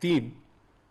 3,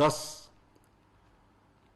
10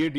EAD,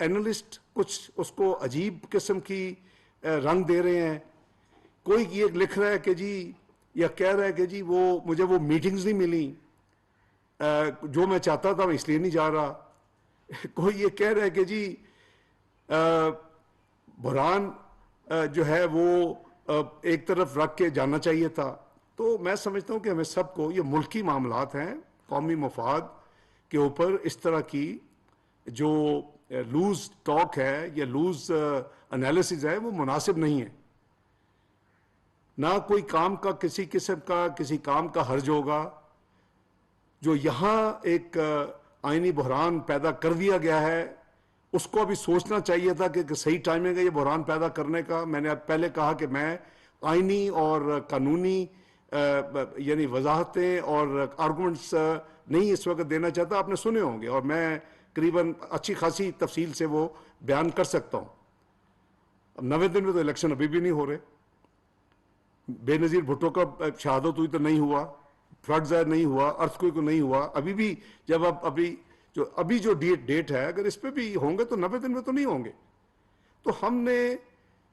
analyst کچھ اس کو عجیب قسم کی رنگ دے رہے ہیں. کوئی یہ لکھ رہا ہے کہ جی یا کہہ رہا ہے کہ جی وہ مجھے وہ میٹنگز نہیں ملی جو میں چاہتا تھا میں اس لیے نہیں جا رہا. کوئی یہ کہہ رہا ہے کہ جی بحران جو ہے وہ ایک طرف رکھ کے جانا چاہیے تھا. تو میں سمجھتا ہوں کہ ہمیں سب کو یہ ملکی معاملات ہیں, قومی مفاد کے اوپر اس طرح کی جو لوز ٹاک ہے یا لوز انالیسز ہے وہ مناسب نہیں ہے. نہ کوئی کام کا کسی قسم کا کسی کام کا حرج ہوگا. جو یہاں ایک آئینی بحران پیدا کر دیا گیا ہے اس کو ابھی سوچنا چاہیے تھا کہ صحیح ٹائمنگ ہے یہ بحران پیدا کرنے کا. میں نے پہلے کہا کہ میں آئینی اور قانونی یعنی وضاحتیں اور آرگومنٹس نہیں اس وقت دینا چاہتا, آپ نے سنے ہوں گے اور میں قریباً اچھی خاصی تفصیل سے وہ بیان کر سکتا ہوں. اب 90 دن میں تو الیکشن ابھی بھی نہیں ہو رہے. بے نظیر بھٹو کا شہادت ہوئی تو نہیں ہوا, فلڈ ظاہر نہیں ہوا, ارتھ کوئی کو نہیں ہوا. ابھی بھی جب ابھی جو ڈیٹ ہے اگر اس پہ بھی ہوں گے تو 90 دن میں تو نہیں ہوں گے. تو ہم نے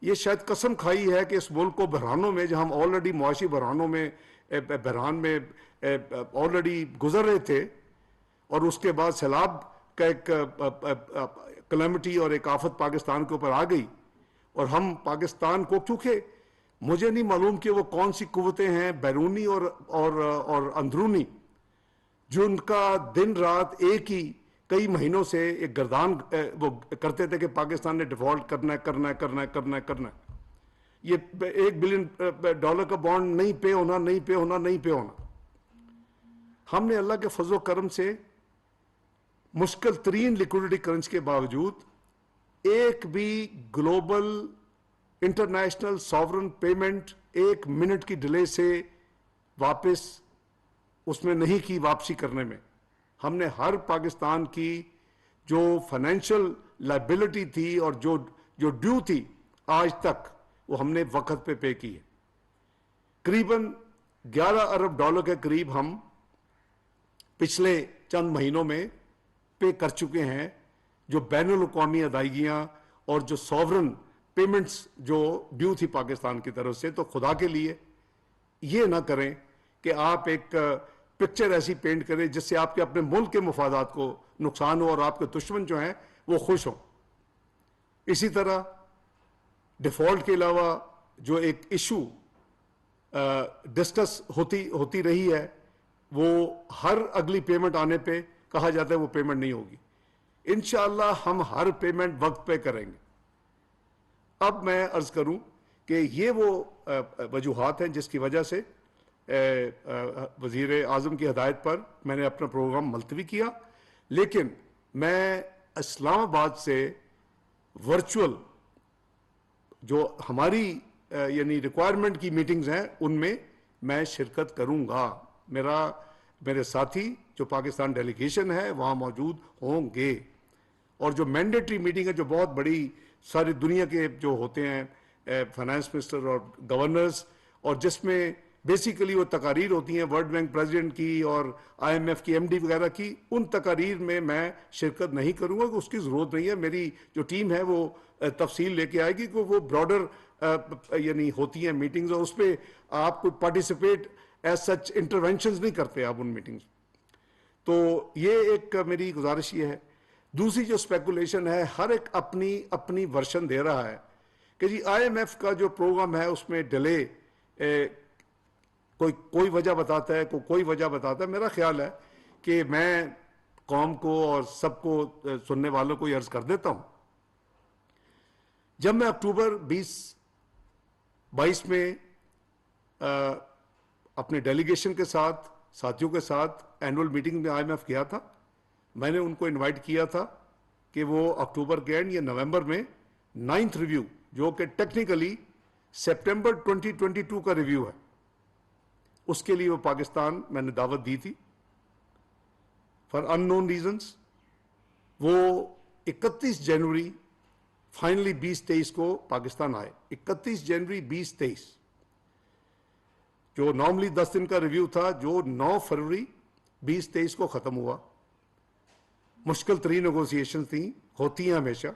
یہ شاید قسم کھائی ہے کہ اس ملک کو بحرانوں میں, جہاں ہم آلریڈی معاشی بحرانوں میں بحران میں آلریڈی گزر رہے تھے اور اس کے بعد سیلاب کا ایک کلیمٹی اور ایک آفت پاکستان کے اوپر آ گئی, اور ہم پاکستان کو کیونکہ مجھے نہیں معلوم کہ وہ کون سی قوتیں ہیں بیرونی اور اندرونی جو ان کا دن رات ایک ہی کئی مہینوں سے ایک گردان وہ کرتے تھے کہ پاکستان نے ڈیفالٹ کرنا ہے. یہ $1 بلین کا بانڈ نہیں پے ہونا. ہم نے اللہ کے فضل و کرم سے مشکل ترین لیکوڈیٹی کرنچ کے باوجود ایک بھی global international sovereign payment 1 minute کی ڈیلے سے واپس اس میں نہیں کی. واپسی کرنے میں ہم نے ہر پاکستان کی جو فائنینشیل لائبلٹی تھی اور جو ڈیو تھی آج تک وہ ہم نے وقت پہ کی ہے. قریباً $11 ارب کے قریب ہم پچھلے چند مہینوں میں پے کر چکے ہیں, جو بین الاقوامی ادائیگیاں اور جو سوورن پیمنٹس جو ڈیو تھی پاکستان کی طرف سے. تو خدا کے لیے یہ نہ کریں کہ آپ ایک پکچر ایسی پینٹ کریں جس سے آپ کے اپنے ملک کے مفادات کو نقصان ہو اور آپ کے دشمن جو ہیں وہ خوش ہوں. اسی طرح ڈیفالٹ کے علاوہ جو ایک ایشو ڈسکس ہوتی رہی ہے وہ ہر اگلی پیمنٹ آنے پہ کہا جاتا ہے وہ پیمنٹ نہیں ہوگی. انشاءاللہ ہم ہر پیمنٹ وقت پہ کریں گے. اب میں عرض کروں کہ یہ وہ وجوہات ہیں جس کی وجہ سے وزیر اعظم کی ہدایت پر میں نے اپنا پروگرام ملتوی کیا, لیکن میں اسلام آباد سے ورچوئل جو ہماری یعنی ریکوائرمنٹ کی میٹنگز ہیں ان میں شرکت کروں گا. میرے ساتھی جو پاکستان ڈیلیگیشن ہے وہاں موجود ہوں گے, اور جو مینڈیٹری میٹنگ ہے جو بہت بڑی ساری دنیا کے جو ہوتے ہیں فائنانس منسٹر اور گورنرز, اور جس میں بیسیکلی وہ تقاریر ہوتی ہیں ورلڈ بینک پریزیڈنٹ کی اور IMF کی MD وغیرہ کی, ان تقاریر میں شرکت نہیں کروں گا کہ اس کی ضرورت نہیں ہے. میری جو ٹیم ہے وہ تفصیل لے کے آئے گی کہ وہ براڈر یعنی ہوتی ہیں میٹنگز, اور اس پہ آپ کو پارٹیسپیٹ ایز سچ انٹرونشنز نہیں کرتے آپ ان میٹنگز. تو یہ ایک میری گزارش یہ ہے. دوسری جو اسپیکولیشن ہے ہر ایک اپنی ورشن دے رہا ہے کہ جی IMF کا جو پروگرام ہے اس میں ڈیلے کوئی وجہ بتاتا ہے کوئی وجہ بتاتا ہے. میرا خیال ہے کہ میں قوم کو اور سب کو سننے والوں کو یہ عرض کر دیتا ہوں, جب میں اکتوبر 2022 میں اپنے ڈیلیگیشن کے ساتھ ساتھیوں کے ساتھ اینول میٹنگ میں IMF گیا تھا, میں نے ان کو انوائٹ کیا تھا کہ وہ اکتوبر کے اینڈ یا نومبر میں 9th ریویو جو کہ ٹیکنیکلی سپٹمبر 2022 کا ریویو ہے اس کے لیے وہ پاکستان میں نے دعوت دی تھی. فار ان نون ریزنس وہ 31 جنوری فائنلی 2023 کو پاکستان آئے. 31 جنوری 2023 جو نارملی 10 دن کا ریویو تھا جو 9 فروری 2023 کو ختم ہوا. مشکل ترین نیگوسیشن تھیں، ہوتی ہیں ہمیشہ،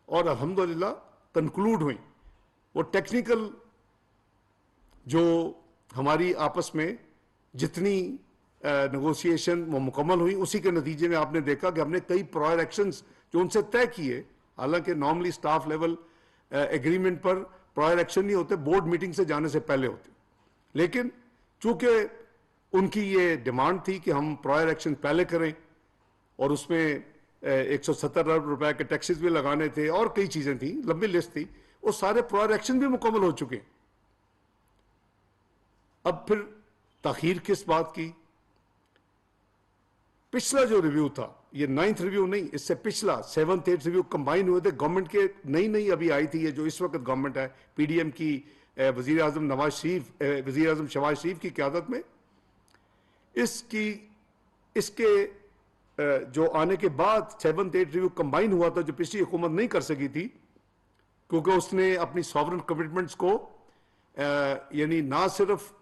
اور الحمدللہ کنکلوڈ ہوئیں. وہ ٹیکنیکل جو ہماری آپس میں جتنی نیگوسیشن وہ مکمل ہوئی، اسی کے نتیجے میں آپ نے دیکھا کہ ہم نے کئی پرائر ایکشنز جو ان سے طے کیے، حالانکہ نارملی سٹاف لیول ایگریمنٹ پر پرائر ایکشن نہیں ہوتے، بورڈ میٹنگ سے جانے سے پہلے ہوتے، لیکن چونکہ ان کی یہ ڈیمانڈ تھی کہ ہم پرائر ایکشن پہلے کریں، اور اس میں 170 ارب روپے کے ٹیکسز بھی لگانے تھے اور کئی چیزیں تھیں، لمبی لسٹ تھی، وہ سارے پرائر ایکشن بھی مکمل ہو چکے. اب پھر تاخیر کس بات کی؟ پچھلا جو ریویو تھا، یہ 9th ریویو نہیں، اس سے پچھلا 7th 8th ریویو کمبائن ہوئے تھے گورنمنٹ کے. نئی ابھی آئی تھی یہ جو اس وقت گورنمنٹ ہے پی ڈی ایم کی، وزیر اعظم شہباز شریف کی قیادت میں. اس کے جو آنے کے بعد 7th 8th ریویو کمبائن ہوا تھا، جو پچھلی حکومت نہیں کر سکی تھی، کیونکہ اس نے اپنی ساورن کمٹمنٹس کو یعنی نہ صرف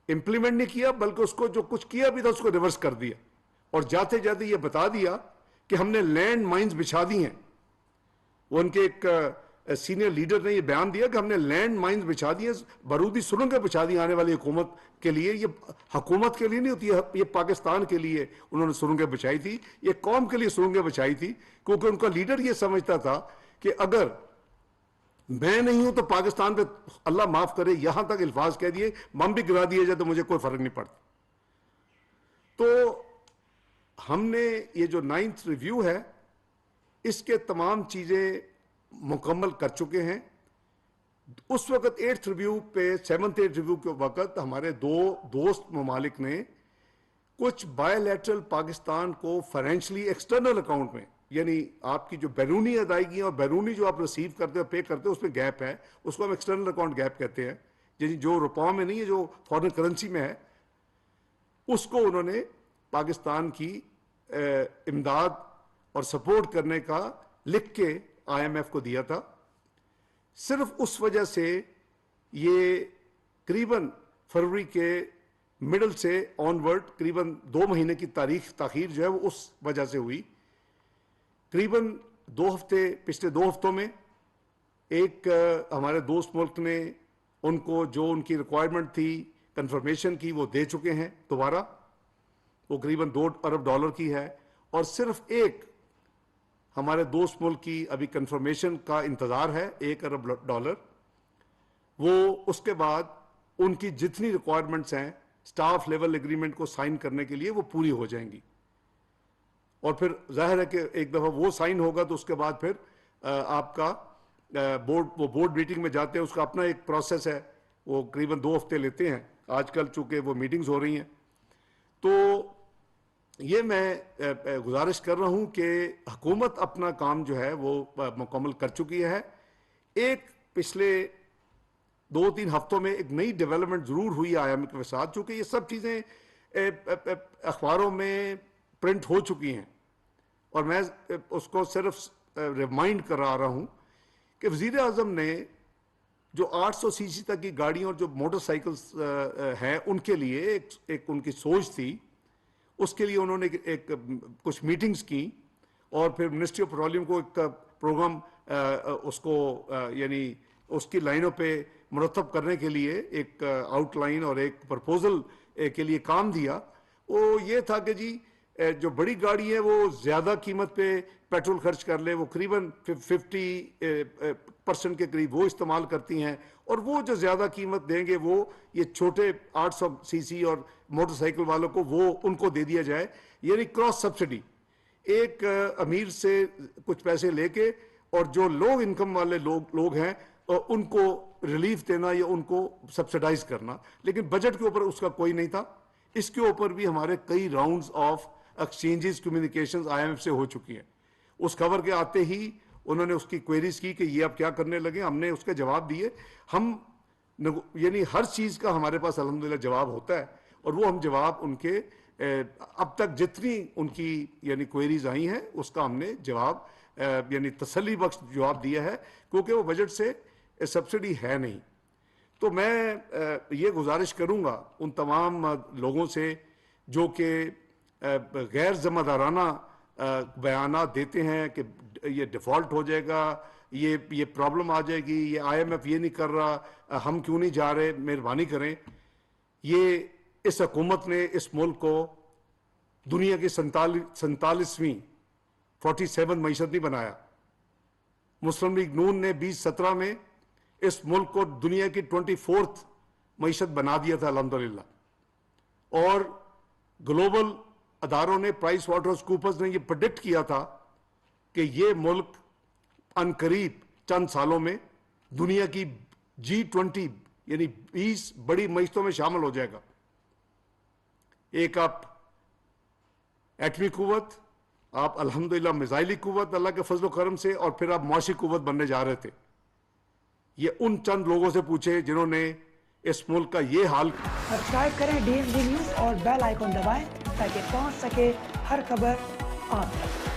امپلیمنٹ نہیں کیا، بلکہ اس کو جو کچھ کیا بھی تھا اس کو ریورس کر دیا، اور جاتے جاتے یہ بتا دیا کہ ہم نے لینڈ مائنز بچھا دی ہیں. وہ ان کے ایک سینئر لیڈر نے یہ بیان دیا کہ ہم نے لینڈ مائنز بچھا دی ہیں، بارودی سرنگیں بچھا دی آنے والی حکومت کے لیے. یہ حکومت کے لیے نہیں ہوتی ہے، یہ پاکستان کے لیے انہوں نے سرنگیں بچھائی تھی، یہ قوم کے لیے سرنگیں بچھائی تھی، کیونکہ ان کا لیڈر یہ سمجھتا تھا کہ اگر میں نہیں ہوں تو پاکستان پہ اللہ معاف کرے یہاں تک الفاظ کہہ دیے بم بھی گرا دیے جائے تو مجھے کوئی فرق نہیں پڑتا. تو ہم نے یہ جو 9th ریویو ہے اس کے تمام چیزیں مکمل کر چکے ہیں. اس وقت 8th ریویو پہ 7th 8th ریویو کے وقت ہمارے دو دوست ممالک نے کچھ بائی لیٹرل پاکستان کو فائنینشلی ایکسٹرنل اکاؤنٹ میں، یعنی آپ کی جو بیرونی ادائیگیاں اور بیرونی جو آپ ریسیو کرتے ہو پے کرتے ہو اس میں گیپ ہے، اس کو ہم ایکسٹرنل اکاؤنٹ گیپ کہتے ہیں، یعنی جو روپوں میں نہیں ہے، جو فارن کرنسی میں ہے، اس کو انہوں نے پاکستان کی امداد اور سپورٹ کرنے کا لکھ کے آئی ایم ایف کو دیا تھا. صرف اس وجہ سے یہ قریباً فروری کے مڈل سے آن ورڈ قریباً 2 مہینے کی تاخیر جو ہے وہ اس وجہ سے ہوئی. قریباً 2 ہفتے، پچھلے 2 ہفتوں میں ایک ہمارے دوست ملک نے ان کو جو ان کی ریکوائرمنٹ تھی کنفرمیشن کی وہ دے چکے ہیں دوبارہ، وہ قریباً $2 ارب کی ہے، اور صرف ایک ہمارے دوست ملک کی ابھی کنفرمیشن کا انتظار ہے $1 ارب. وہ اس کے بعد ان کی جتنی ریکوائرمنٹس ہیں سٹاف لیول ایگریمنٹ کو سائن کرنے کے لیے وہ پوری ہو جائیں گی، اور پھر ظاہر ہے کہ ایک دفعہ وہ سائن ہوگا تو اس کے بعد پھر آپ کا بورڈ میٹنگ میں جاتے ہیں، اس کا اپنا ایک پروسیس ہے، وہ قریباً 2 ہفتے لیتے ہیں آج کل، چونکہ وہ میٹنگز ہو رہی ہیں. تو یہ میں گزارش کر رہا ہوں کہ حکومت اپنا کام جو ہے وہ مکمل کر چکی ہے. ایک پچھلے 2-3 ہفتوں میں ایک نئی ڈیولپمنٹ ضرور ہوئی آئی ایم کے ساتھ، چونکہ یہ سب چیزیں اخباروں میں پرنٹ ہو چکی ہیں، اور میں اس کو صرف ریمائنڈ کرا رہا ہوں کہ وزیر اعظم نے جو 800 سی سی تک کی گاڑیوں اور جو موٹر سائیکلز ہیں ان کے لیے ایک ان کی سوچ تھی. اس کے لیے انہوں نے کچھ میٹنگز کی، اور پھر منسٹری آف پیٹرولیم کو ایک پروگرام اس کو یعنی اس کی لائنوں پہ مرتب کرنے کے لیے ایک آؤٹ لائن اور ایک پرپوزل کے لیے کام دیا. وہ یہ تھا کہ جی جو بڑی گاڑی ہے وہ زیادہ قیمت پہ پیٹرول خرچ کر لے، وہ قریباً 50% کے قریب وہ استعمال کرتی ہیں، اور وہ جو زیادہ قیمت دیں گے وہ یہ چھوٹے 800 سی سی اور موٹر سائیکل والوں کو وہ ان کو دے دیا جائے، یعنی کراس سبسڈی، ایک امیر سے کچھ پیسے لے کے اور جو لو انکم والے لوگ ہیں ان کو ریلیف دینا یا ان کو سبسڈائز کرنا. لیکن بجٹ کے اوپر اس کا کوئی نہیں تھا. اس کے اوپر بھی ہمارے کئی rounds of exchanges communications I M F سے ہو چکی ہیں. اس خبر کے آتے ہی انہوں نے اس کی کوئریز کی کہ یہ اب کیا کرنے لگے، ہم نے اس کے جواب دیے. ہم یعنی ہر چیز کا ہمارے پاس الحمدللہ جواب ہوتا ہے، اور وہ ہم جواب ان کے اب تک جتنی ان کی یعنی کوئریز آئی ہیں اس کا ہم نے جواب یعنی تسلی بخش جواب دیا ہے، کیونکہ وہ بجٹ سے سبسڈی ہے نہیں. تو میں یہ گزارش کروں گا ان تمام لوگوں سے جو کہ غیر ذمہ دارانہ بیانات دیتے ہیں کہ یہ ڈیفالٹ ہو جائے گا, یہ پرابلم آ جائے گی, یہ آئی ایم ایف یہ نہیں کر رہا, ہم کیوں نہیں جا رہے, مہربانی کریں. یہ اس حکومت نے اس ملک کو دنیا کی 47ویں 47 معیشت نہیں بنایا. مسلم لیگ نون نے 2017 میں اس ملک کو دنیا کی 24th معیشت بنا دیا تھا الحمدللہ. اور گلوبل اداروں نے, پرائس واٹرز کوپرز نے یہ پریڈکٹ کیا تھا کہ یہ ملک عنقریب چند سالوں میں دنیا کی G20 یعنی 20 بڑی معیشتوں میں شامل ہو جائے گا. ایک آپ ایٹمی قوت, آپ الحمدللہ میزائلی قوت اللہ کے فضل و کرم سے, اور پھر آپ معاشی قوت بننے جا رہے تھے. یہ ان چند لوگوں سے پوچھے جنہوں نے اس ملک کا یہ حال. سبسکرائب کریں DSD نیوز اور بیل آئیکن دبائیں تاکہ پہنچ سکے ہر خبر آپ تک.